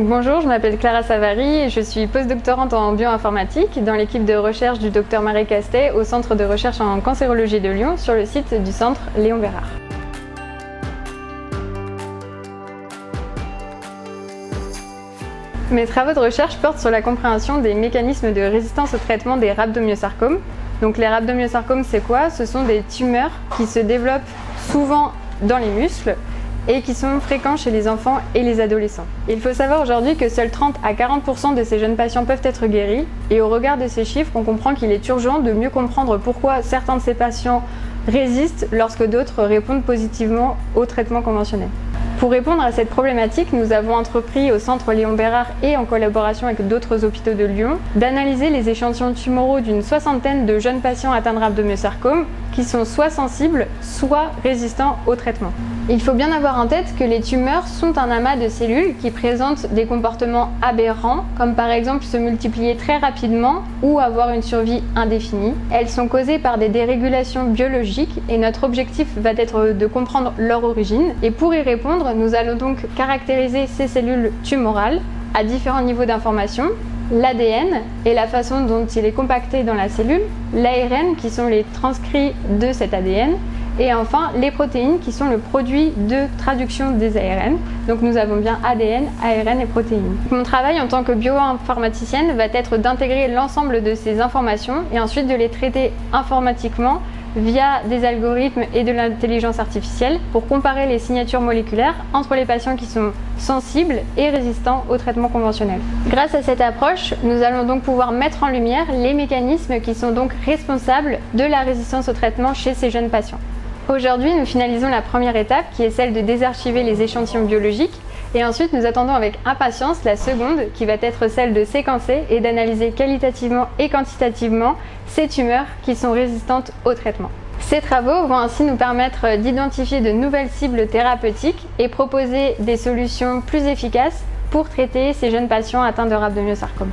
Bonjour, je m'appelle Clara Savary et je suis postdoctorante en bioinformatique dans l'équipe de recherche du Dr Marie Castet au Centre de recherche en cancérologie de Lyon sur le site du Centre Léon Bérard. Mes travaux de recherche portent sur la compréhension des mécanismes de résistance au traitement des rhabdomyosarcomes. Donc les rhabdomyosarcomes, c'est quoi? Ce sont des tumeurs qui se développent souvent dans les muscles et qui sont fréquents chez les enfants et les adolescents. Il faut savoir aujourd'hui que seuls 30 à 40% de ces jeunes patients peuvent être guéris, et au regard de ces chiffres, on comprend qu'il est urgent de mieux comprendre pourquoi certains de ces patients résistent lorsque d'autres répondent positivement au traitement conventionnel. Pour répondre à cette problématique, nous avons entrepris au Centre Léon Bérard et en collaboration avec d'autres hôpitaux de Lyon d'analyser les échantillons tumoraux d'une soixantaine de jeunes patients atteints de rhabdomyosarcome qui sont soit sensibles, soit résistants au traitement. Il faut bien avoir en tête que les tumeurs sont un amas de cellules qui présentent des comportements aberrants, comme par exemple se multiplier très rapidement ou avoir une survie indéfinie. Elles sont causées par des dérégulations biologiques et notre objectif va être de comprendre leur origine. Et pour y répondre, nous allons donc caractériser ces cellules tumorales à différents niveaux d'information, l'ADN et la façon dont il est compacté dans la cellule, l'ARN qui sont les transcrits de cet ADN, et enfin les protéines qui sont le produit de traduction des ARN. Donc nous avons bien ADN, ARN et protéines. Mon travail en tant que bioinformaticienne va être d'intégrer l'ensemble de ces informations et ensuite de les traiter informatiquement via des algorithmes et de l'intelligence artificielle pour comparer les signatures moléculaires entre les patients qui sont sensibles et résistants au traitement conventionnel. Grâce à cette approche, nous allons donc pouvoir mettre en lumière les mécanismes qui sont donc responsables de la résistance au traitement chez ces jeunes patients. Aujourd'hui, nous finalisons la première étape qui est celle de désarchiver les échantillons biologiques et ensuite nous attendons avec impatience la seconde qui va être celle de séquencer et d'analyser qualitativement et quantitativement ces tumeurs qui sont résistantes au traitement. Ces travaux vont ainsi nous permettre d'identifier de nouvelles cibles thérapeutiques et proposer des solutions plus efficaces pour traiter ces jeunes patients atteints de rhabdomyosarcome.